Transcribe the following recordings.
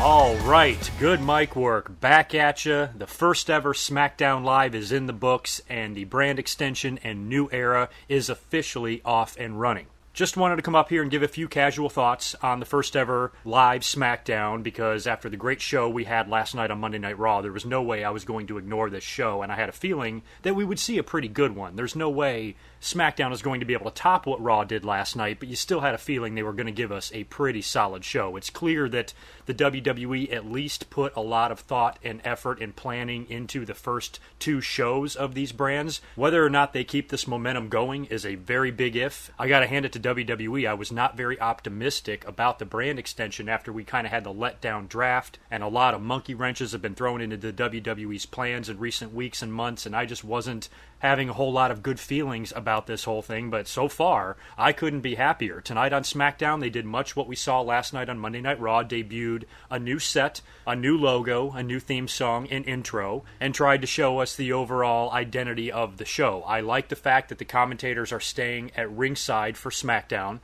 All right, good mic work. Back at you. The first ever SmackDown Live is in the books, and the brand extension and new era is officially off and running. Just wanted to come up here and give a few casual thoughts on the first ever live SmackDown, because after the great show we had last night on Monday Night Raw, there was no way I was going to ignore this show, and I had a feeling that we would see a pretty good one. There's no way SmackDown is going to be able to top what Raw did last night, but you still had a feeling they were going to give us a pretty solid show. It's clear that the WWE at least put a lot of thought and effort and planning into the first two shows of these brands. Whether or not they keep this momentum going is a very big if. I gotta hand it to WWE. I was not very optimistic about the brand extension after we kind of had the letdown draft, and a lot of monkey wrenches have been thrown into the WWE's plans in recent weeks and months, and I just wasn't having a whole lot of good feelings about this whole thing. But so far, I couldn't be happier. Tonight on SmackDown, they did much what we saw last night on Monday Night Raw, debuted a new set, a new logo, a new theme song and intro, and tried to show us the overall identity of the show. I like the fact that the commentators are staying at ringside for SmackDown.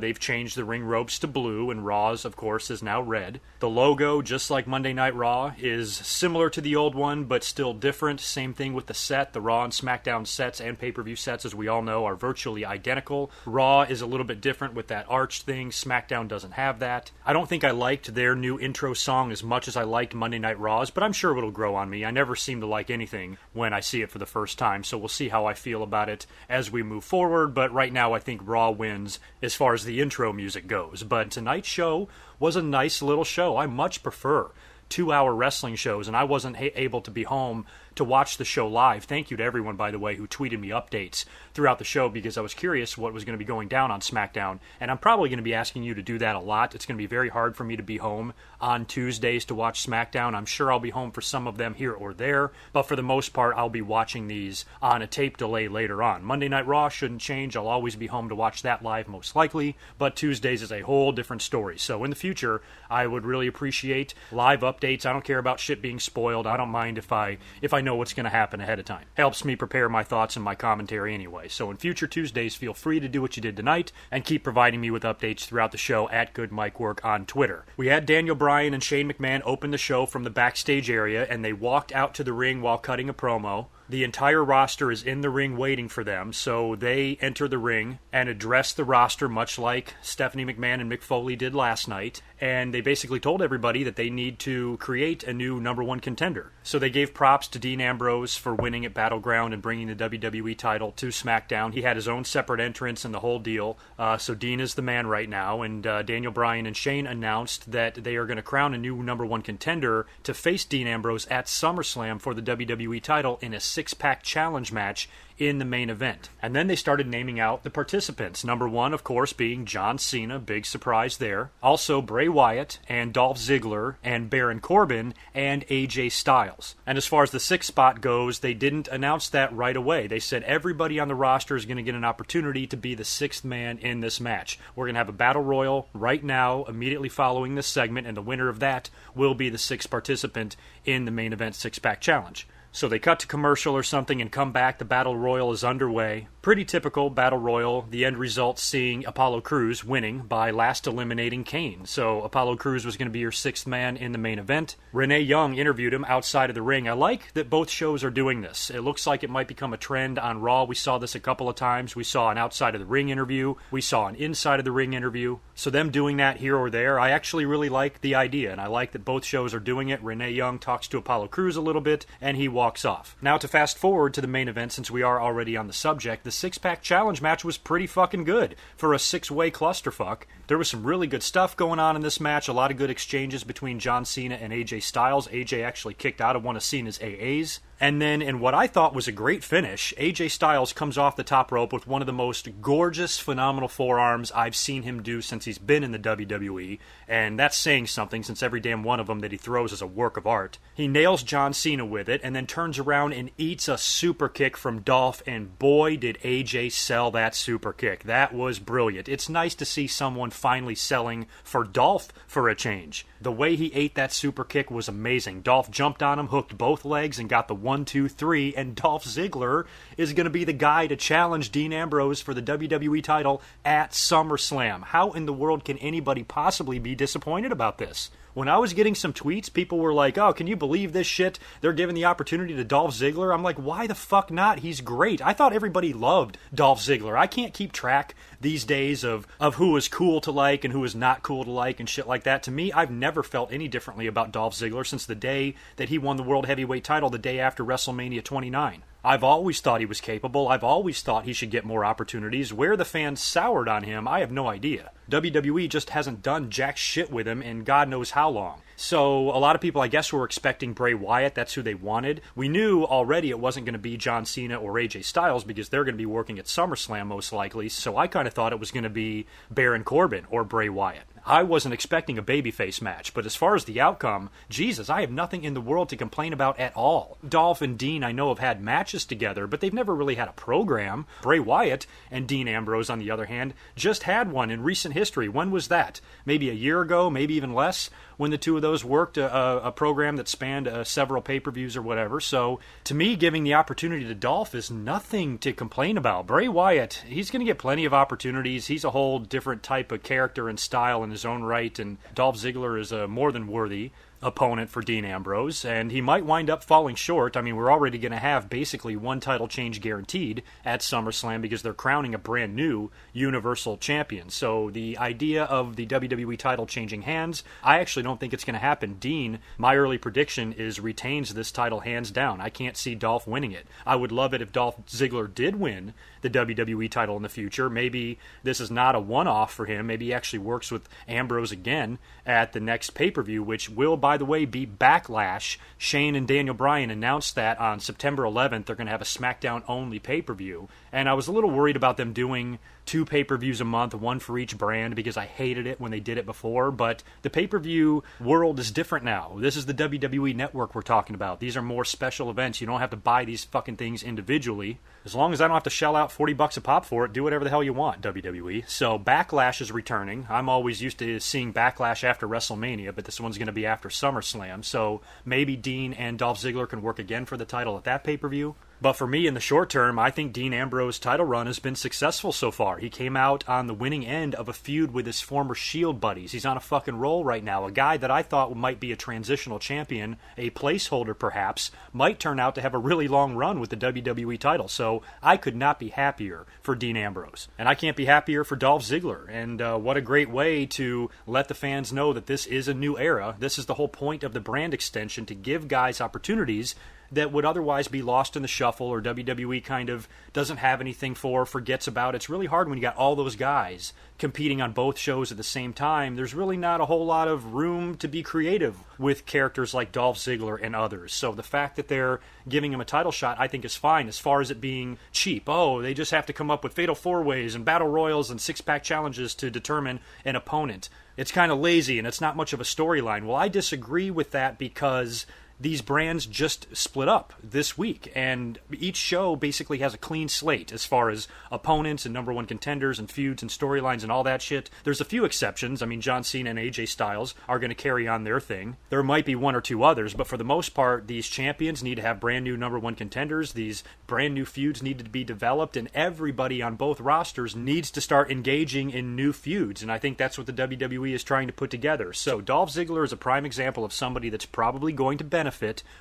They've changed the ring ropes to blue, and Raw's, of course, is now red. The logo, just like Monday Night Raw, is similar to the old one, but still different. Same thing with the set. The Raw and SmackDown sets and pay-per-view sets, as we all know, are virtually identical. Raw is a little bit different with that arched thing. SmackDown doesn't have that. I don't think I liked their new intro song as much as I liked Monday Night Raw's, but I'm sure it'll grow on me. I never seem to like anything when I see it for the first time, so we'll see how I feel about it as we move forward. But right now, I think Raw wins as far as the intro music goes. But tonight's show was a nice little show. I much prefer 2-hour wrestling shows, and I wasn't able to be home to watch the show live. Thank you to everyone, by the way, who tweeted me updates throughout the show, because I was curious what was going to be going down on SmackDown, and I'm probably going to be asking you to do that a lot. It's going to be very hard for me to be home on Tuesdays to watch SmackDown. I'm sure I'll be home for some of them here or there, but for the most part, I'll be watching these on a tape delay later on. Monday Night Raw shouldn't change. I'll always be home to watch that live, most likely, but Tuesdays is a whole different story. So in the future, I would really appreciate live updates. I don't care about shit being spoiled. I don't mind if I know what's going to happen ahead of time. Helps me prepare my thoughts and my commentary anyway. So in future Tuesdays, feel free to do what you did tonight and keep providing me with updates throughout the show at GoodMicWork on Twitter. We had Daniel Bryan and Shane McMahon open the show from the backstage area, and they walked out to the ring while cutting a promo. The entire roster is in the ring waiting for them, so they enter the ring and address the roster much like Stephanie McMahon and Mick Foley did last night, and they basically told everybody that they need to create a new number one contender. So they gave props to Dean Ambrose for winning at Battleground and bringing the WWE title to SmackDown. He had his own separate entrance and the whole deal, so Dean is the man right now, and Daniel Bryan and Shane announced that they are going to crown a new number one contender to face Dean Ambrose at SummerSlam for the WWE title in a six-pack challenge match in the main event. And then they started naming out the participants. Number one, of course, being John Cena, big surprise there. Also Bray Wyatt and Dolph Ziggler and Baron Corbin and AJ Styles. And as far as the sixth spot goes, they didn't announce that right away. They said everybody on the roster is going to get an opportunity to be the sixth man in this match. We're going to have a battle royal right now, immediately following this segment, and the winner of that will be the sixth participant in the main event six-pack challenge. So they cut to commercial or something and come back. The Battle Royal is underway. Pretty typical Battle Royal. The end result seeing Apollo Crews winning by last eliminating Kane. So Apollo Crews was going to be your sixth man in the main event. Renee Young interviewed him outside of the ring. I like that both shows are doing this. It looks like it might become a trend on Raw. We saw this a couple of times. We saw an outside of the ring interview. We saw an inside of the ring interview. So them doing that here or there, I actually really like the idea, and I like that both shows are doing it. Renee Young talks to Apollo Crews a little bit, and he walks off. Now to fast forward to the main event, since we are already on the subject, the six-pack challenge match was pretty fucking good for a six-way clusterfuck. There was some really good stuff going on in this match, a lot of good exchanges between John Cena and AJ Styles. AJ actually kicked out of one of Cena's AAs. And then in what I thought was a great finish, AJ Styles comes off the top rope with one of the most gorgeous, phenomenal forearms I've seen him do since he's been in the WWE, and that's saying something since every damn one of them that he throws is a work of art. He nails John Cena with it and then turns around and eats a super kick from Dolph, and boy did AJ sell that super kick. That was brilliant. It's nice to see someone finally selling for Dolph for a change. The way he ate that super kick was amazing. Dolph jumped on him, hooked both legs, and got the 1, 2, 3, and Dolph Ziggler is going to be the guy to challenge Dean Ambrose for the WWE title at SummerSlam. How in the world can anybody possibly be disappointed about this? When I was getting some tweets, people were like, oh, can you believe this shit? They're giving the opportunity to Dolph Ziggler. I'm like, why the fuck not? He's great. I thought everybody loved Dolph Ziggler. I can't keep track these days of who is cool to like and who is not cool to like and shit like that. To me, I've never felt any differently about Dolph Ziggler since the day that he won the World Heavyweight title the day after WrestleMania 29. I've always thought he was capable. I've always thought he should get more opportunities. Where the fans soured on him, I have no idea. WWE just hasn't done jack shit with him in God knows how long. So a lot of people, I guess, were expecting Bray Wyatt. That's who they wanted. We knew already it wasn't going to be John Cena or AJ Styles because they're going to be working at SummerSlam most likely. So I kind of thought it was going to be Baron Corbin or Bray Wyatt. I wasn't expecting a babyface match, but as far as the outcome, Jesus, I have nothing in the world to complain about at all. Dolph and Dean, I know, have had matches together, but they've never really had a program. Bray Wyatt and Dean Ambrose, on the other hand, just had one in recent history. When was that? Maybe a year ago, maybe even less, when the two of those worked a program that spanned several pay-per-views or whatever. So, to me, giving the opportunity to Dolph is nothing to complain about. Bray Wyatt, he's going to get plenty of opportunities. He's a whole different type of character and style in his own right, and Dolph Ziggler is a more than worthy opponent for Dean Ambrose, and he might wind up falling short. I mean, we're already going to have basically one title change guaranteed at SummerSlam because they're crowning a brand new Universal Champion. So the idea of the WWE title changing hands, I actually don't think it's going to happen. Dean, my early prediction is retains this title hands down. I can't see Dolph winning it. I would love it if Dolph Ziggler did win the WWE title in the future. Maybe this is not a one-off for him. Maybe he actually works with Ambrose again at the next pay-per-view, which will, by the way, be Backlash. Shane and Daniel Bryan announced that on September 11th they're going to have a SmackDown-only pay-per-view. And I was a little worried about them doing 2 pay-per-views a month, one for each brand, because I hated it when they did it before. But the pay-per-view world is different now. This is the WWE Network we're talking about. These are more special events. You don't have to buy these fucking things individually. As long as I don't have to shell out $40 a pop for it, do whatever the hell you want, WWE. So Backlash is returning. I'm always used to seeing Backlash after WrestleMania, but this one's going to be after SummerSlam. So maybe Dean and Dolph Ziggler can work again for the title at that pay-per-view. But for me, in the short term, I think Dean Ambrose's title run has been successful so far. He came out on the winning end of a feud with his former Shield buddies. He's on a fucking roll right now. A guy that I thought might be a transitional champion, a placeholder perhaps, might turn out to have a really long run with the WWE title. So I could not be happier for Dean Ambrose. And I can't be happier for Dolph Ziggler. And what a great way to let the fans know that this is a new era. This is the whole point of the brand extension, to give guys opportunities that would otherwise be lost in the shuffle or WWE kind of doesn't have anything for, forgets about. It's really hard when you got all those guys competing on both shows at the same time. There's really not a whole lot of room to be creative with characters like Dolph Ziggler and others. So the fact that they're giving him a title shot, I think, is fine as far as it being cheap. Oh, they just have to come up with fatal four-ways and battle royals and six-pack challenges to determine an opponent. It's kind of lazy and it's not much of a storyline. Well, I disagree with that because these brands just split up this week, and each show basically has a clean slate as far as opponents and number one contenders and feuds and storylines and all that shit. There's a few exceptions. I mean, John Cena and AJ Styles are going to carry on their thing. There might be one or two others, but for the most part, these champions need to have brand new number one contenders. These brand new feuds need to be developed, and everybody on both rosters needs to start engaging in new feuds, and I think that's what the WWE is trying to put together. So Dolph Ziggler is a prime example of somebody that's probably going to benefit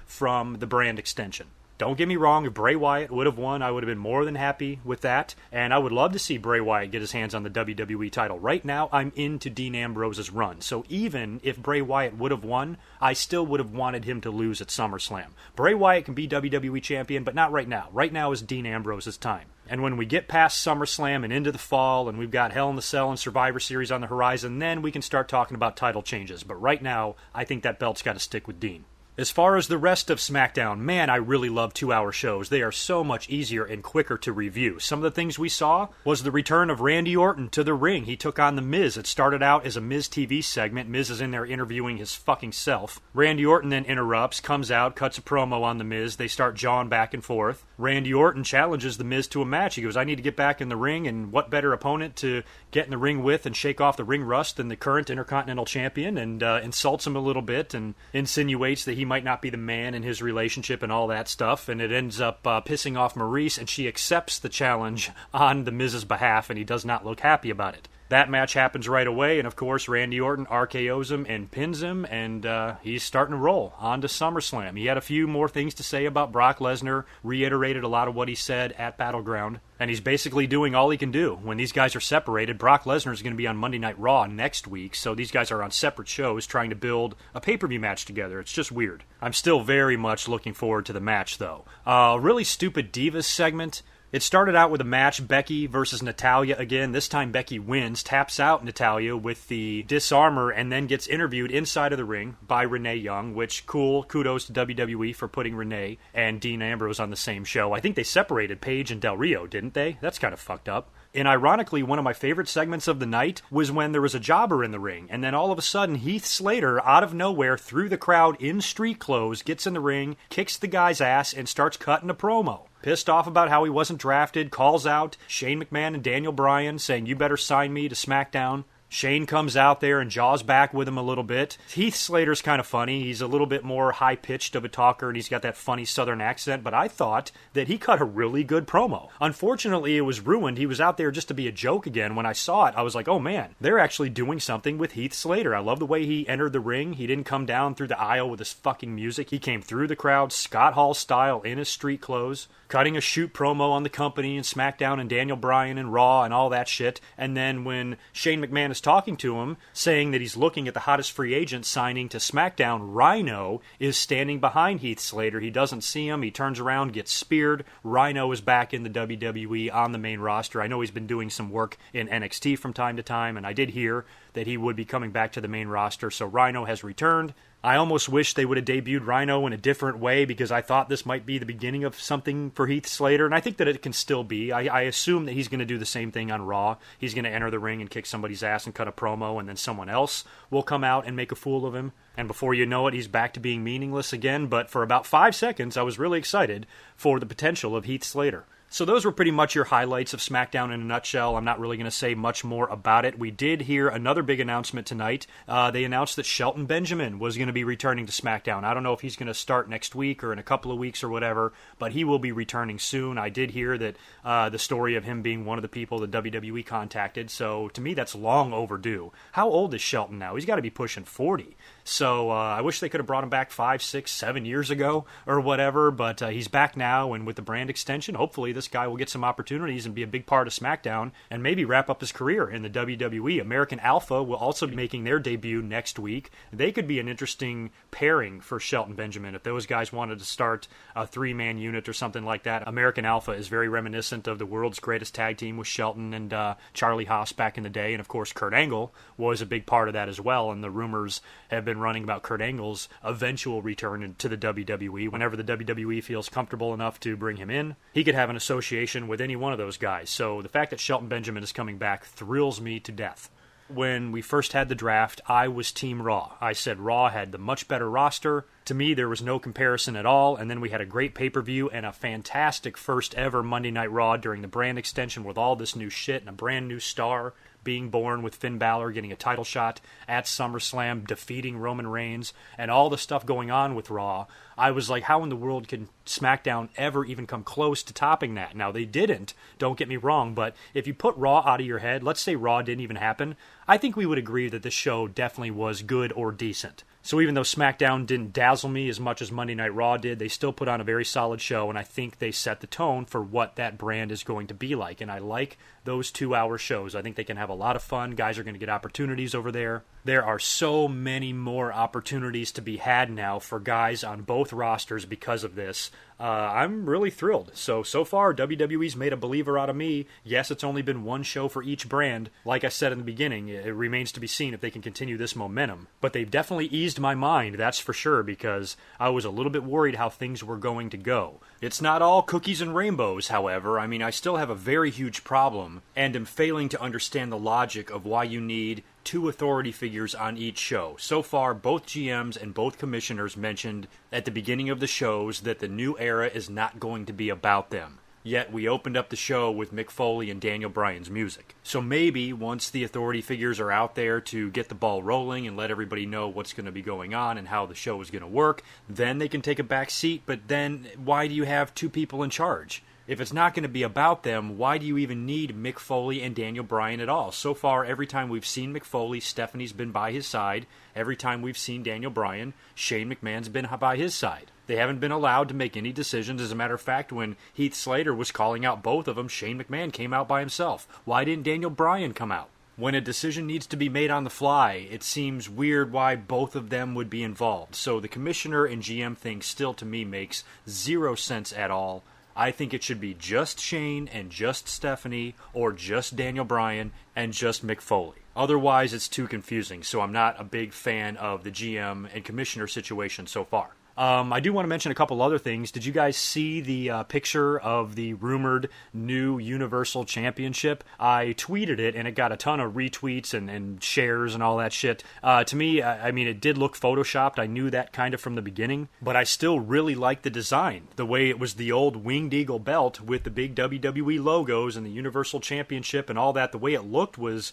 from the brand extension. Don't get me wrong, if Bray Wyatt would have won, I would have been more than happy with that, and I would love to see Bray Wyatt get his hands on the WWE title. Right now, I'm into Dean Ambrose's run, so even if Bray Wyatt would have won, I still would have wanted him to lose at SummerSlam. Bray Wyatt can be WWE champion, but not right now. Right now is Dean Ambrose's time. And when we get past SummerSlam and into the fall, and we've got Hell in the Cell and Survivor Series on the horizon, then we can start talking about title changes. But right now, I think that belt's got to stick with Dean. As far as the rest of SmackDown, man, I really love 2-hour shows. They are so much easier and quicker to review. Some of the things we saw was the return of Randy Orton to the ring. He took on The Miz. It started out as a Miz TV segment. Miz is in there interviewing his fucking self. Randy Orton then interrupts, comes out, cuts a promo on The Miz. They start jawing back and forth. Randy Orton challenges The Miz to a match. He goes, I need to get back in the ring, and what better opponent to get in the ring with and shake off the ring rust than the current Intercontinental Champion, and insults him a little bit and insinuates that he might not be the man in his relationship and all that stuff, and it ends up pissing off Maurice, and she accepts the challenge on The Miz's behalf, and he does not look happy about it. That match happens right away, and of course Randy Orton RKO's him and pins him, and he's starting to roll on to SummerSlam. He had a few more things to say about Brock Lesnar, reiterated a lot of what he said at Battleground, and he's basically doing all he can do. When these guys are separated, Brock Lesnar is going to be on Monday Night Raw next week, so these guys are on separate shows trying to build a pay-per-view match together. It's just weird. I'm still very much looking forward to the match, though. Really stupid Divas segment. It started out with a match, Becky versus Natalya again. This time Becky wins, taps out Natalya with the disarmor, and then gets interviewed inside of the ring by Renee Young, which, cool, kudos to WWE for putting Renee and Dean Ambrose on the same show. I think they separated Paige and Del Rio, didn't they? That's kind of fucked up. And ironically, one of my favorite segments of the night was when there was a jobber in the ring, and then all of a sudden Heath Slater, out of nowhere, through the crowd in street clothes, gets in the ring, kicks the guy's ass, and starts cutting a promo. Pissed off about how he wasn't drafted, calls out Shane McMahon and Daniel Bryan, saying, "You better sign me to SmackDown." Shane comes out there and jaws back with him a little bit. Heath Slater's kind of funny. He's a little bit more high-pitched of a talker, and he's got that funny southern accent, but I thought that he cut a really good promo. Unfortunately, it was ruined. He was out there just to be a joke again. When I saw it, I was like, oh man, they're actually doing something with Heath Slater. I love the way he entered the ring. He didn't come down through the aisle with his fucking music. He came through the crowd, Scott Hall style, in his street clothes, cutting a shoot promo on the company and SmackDown and Daniel Bryan and Raw and all that shit. And then when Shane McMahon is talking to him, saying that he's looking at the hottest free agent signing to SmackDown, Rhino is standing behind Heath Slater. He doesn't see him. He turns around, gets speared. Rhino is back in the WWE on the main roster. I know he's been doing some work in NXT from time to time, and I did hear that he would be coming back to the main roster, so Rhino has returned. I almost wish they would have debuted Rhino in a different way, because I thought this might be the beginning of something for Heath Slater, and I think that it can still be. I assume that he's going to do the same thing on Raw. He's going to enter the ring and kick somebody's ass and cut a promo, and then someone else will come out and make a fool of him. And before you know it, he's back to being meaningless again. But for about 5 seconds, I was really excited for the potential of Heath Slater. So those were pretty much your highlights of SmackDown in a nutshell. I'm not really going to say much more about it. We did hear another big announcement tonight. They announced that Shelton Benjamin was going to be returning to SmackDown. I don't know if he's going to start next week or in a couple of weeks or whatever, but he will be returning soon. I did hear that the story of him being one of the people that WWE contacted, so to me that's long overdue. How old is Shelton now? He's got to be pushing 40. So I wish they could have brought him back 5, 6, 7 years ago or whatever, but he's back now, and with the brand extension, hopefully this guy will get some opportunities and be a big part of SmackDown and maybe wrap up his career in the WWE. American Alpha will also be making their debut next week. They could be an interesting pairing for Shelton Benjamin if those guys wanted to start a 3-man unit or something like that. American Alpha is very reminiscent of the world's greatest tag team with Shelton and Charlie Haas back in the day, and of course Kurt Angle was a big part of that as well, and the rumors have been running about Kurt Angle's eventual return to the WWE. Whenever the WWE feels comfortable enough to bring him in, he could have an association with any one of those guys. So the fact that Shelton Benjamin is coming back thrills me to death. When we first had the draft, I was Team Raw. I said Raw had the much better roster. To me, there was no comparison at all, and then we had a great pay-per-view and a fantastic first ever Monday Night Raw during the brand extension with all this new shit and a brand new star being born with Finn Balor getting a title shot at SummerSlam, defeating Roman Reigns, and all the stuff going on with Raw. I was like, how in the world can SmackDown ever even come close to topping that? Now, they didn't, don't get me wrong, but if you put Raw out of your head, let's say Raw didn't even happen, I think we would agree that the show definitely was good or decent. So even though SmackDown didn't dazzle me as much as Monday Night Raw did, they still put on a very solid show, and I think they set the tone for what that brand is going to be like. And I like those 2-hour shows. I think they can have a lot of fun. Guys are going to get opportunities over there. There are so many more opportunities to be had now for guys on both rosters because of this. I'm really thrilled. So far, WWE's made a believer out of me. Yes, it's only been one show for each brand. Like I said in the beginning, it remains to be seen if they can continue this momentum. But they've definitely eased my mind, that's for sure, because I was a little bit worried how things were going to go. It's not all cookies and rainbows, however. I mean, I still have a very huge problem, and am failing to understand the logic of why you need 2 authority figures on each show. So far, both GMs and both commissioners mentioned at the beginning of the shows that the new era is not going to be about them. Yet we opened up the show with Mick Foley and Daniel Bryan's music. So maybe once the authority figures are out there to get the ball rolling and let everybody know what's going to be going on and how the show is going to work, then they can take a back seat. But then why do you have two people in charge? If it's not going to be about them, why do you even need Mick Foley and Daniel Bryan at all? So far, every time we've seen Mick Foley, Stephanie's been by his side. Every time we've seen Daniel Bryan, Shane McMahon's been by his side. They haven't been allowed to make any decisions. As a matter of fact, when Heath Slater was calling out both of them, Shane McMahon came out by himself. Why didn't Daniel Bryan come out? When a decision needs to be made on the fly, it seems weird why both of them would be involved. So the commissioner and GM thing still, to me, makes zero sense at all. I think it should be just Shane and just Stephanie, or just Daniel Bryan and just Mick Foley. Otherwise, it's too confusing, so I'm not a big fan of the GM and commissioner situation so far. I do want to mention a couple other things. Did you guys see the picture of the rumored new Universal Championship? I tweeted it, and it got a ton of retweets and shares and all that shit. To me, I mean, it did look photoshopped. I knew that kind of from the beginning, but I still really like the design. The way it was the old Winged Eagle belt with the big WWE logos and the Universal Championship and all that, the way it looked was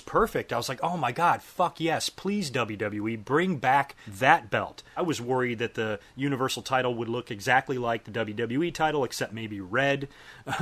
perfect. I was like, oh my God, fuck yes, please WWE, bring back that belt. I was worried that the Universal title would look exactly like the WWE title, except maybe red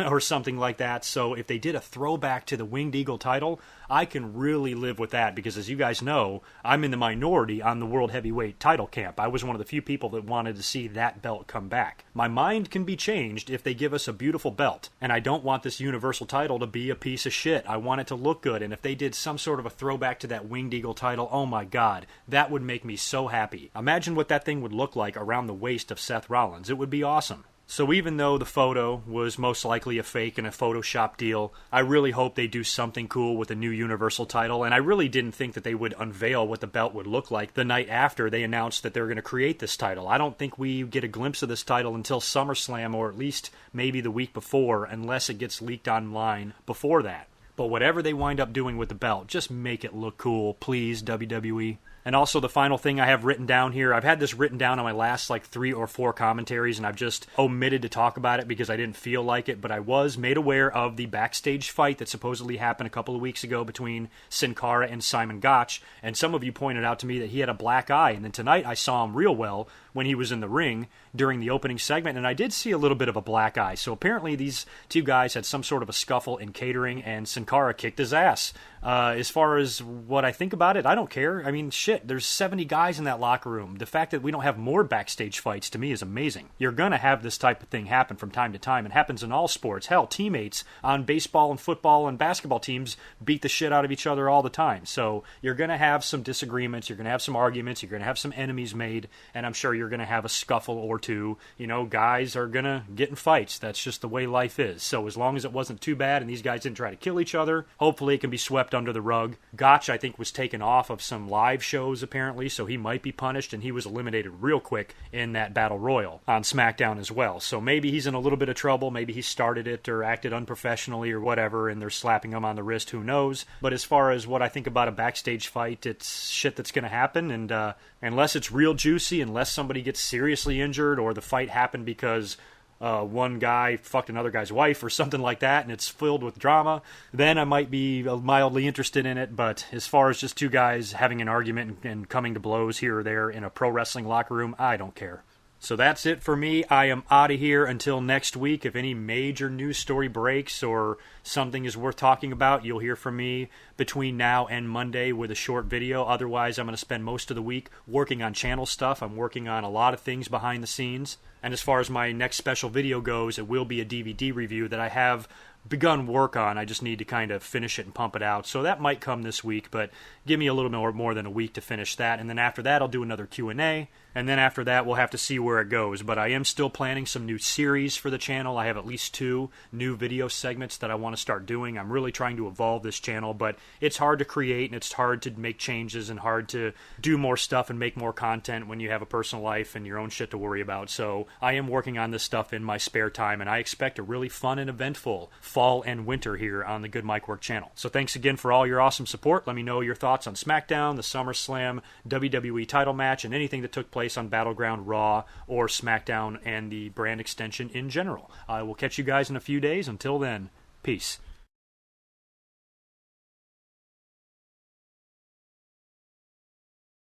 or something like that. So if they did a throwback to the Winged Eagle title, I can really live with that, because as you guys know, I'm in the minority on the World Heavyweight title camp. I was one of the few people that wanted to see that belt come back. My mind can be changed if they give us a beautiful belt, and I don't want this Universal title to be a piece of shit. I want it to look good, and if they did some sort of a throwback to that Winged Eagle title, oh my God, that would make me so happy. Imagine what that thing would look like around the waist of Seth Rollins. It would be awesome. So even though the photo was most likely a fake and a Photoshop deal, I really hope they do something cool with the new Universal title, and I really didn't think that they would unveil what the belt would look like the night after they announced that they were going to create this title. I don't think we get a glimpse of this title until SummerSlam, or at least maybe the week before, unless it gets leaked online before that. But whatever they wind up doing with the belt, just make it look cool, please, WWE. And also the final thing I have written down here, I've had this written down on my last 3 or 4 commentaries, and I've just omitted to talk about it because I didn't feel like it, but I was made aware of the backstage fight that supposedly happened a couple of weeks ago between Sin Cara and Simon Gotch, and some of you pointed out to me that he had a black eye, and then tonight I saw him real well when he was in the ring during the opening segment, and I did see a little bit of a black eye. So apparently these two guys had some sort of a scuffle in catering, and Sin Cara kicked his ass. As far as what I think about it, I don't care. I mean, shit, there's 70 guys in that locker room. The fact that we don't have more backstage fights, to me, is amazing. You're going to have this type of thing happen from time to time. It happens in all sports. Hell, teammates on baseball and football and basketball teams beat the shit out of each other all the time. So you're going to have some disagreements. You're going to have some arguments. You're going to have some enemies made. And I'm sure you're going to have a scuffle or two. You know, guys are going to get in fights. That's just the way life is. So as long as it wasn't too bad and these guys didn't try to kill each other, hopefully it can be swept under the rug. Gotch, I think, was taken off of some live shows, apparently, so he might be punished, and he was eliminated real quick in that Battle Royal on SmackDown as well. So maybe he's in a little bit of trouble. Maybe he started it or acted unprofessionally or whatever, and they're slapping him on the wrist. Who knows? But as far as what I think about a backstage fight, it's shit that's going to happen, and unless it's real juicy, unless somebody gets seriously injured or the fight happened because one guy fucked another guy's wife or something like that, and it's filled with drama, then I might be mildly interested in it. But as far as just two guys having an argument and coming to blows here or there in a pro wrestling locker room, I don't care. So that's it for me. I am out of here until next week. If any major news story breaks or something is worth talking about, you'll hear from me between now and Monday with a short video. Otherwise, I'm going to spend most of the week working on channel stuff. I'm working on a lot of things behind the scenes. And as far as my next special video goes, it will be a DVD review that I have begun work on. I just need to kind of finish it and pump it out. So that might come this week, but give me a little more than a week to finish that. And then after that, I'll do another Q&A. And then after that, we'll have to see where it goes. But I am still planning some new series for the channel. I have at least 2 new video segments that I want to start doing. I'm really trying to evolve this channel, but it's hard to create and it's hard to make changes and hard to do more stuff and make more content when you have a personal life and your own shit to worry about. So I am working on this stuff in my spare time, and I expect a really fun and eventful fall and winter here on the Good Mike Work channel. So thanks again for all your awesome support. Let me know your thoughts on SmackDown, the SummerSlam, WWE title match, and anything that took place on Battleground Raw or SmackDown and the brand extension in general. I will catch you guys in a few days. Until then, peace.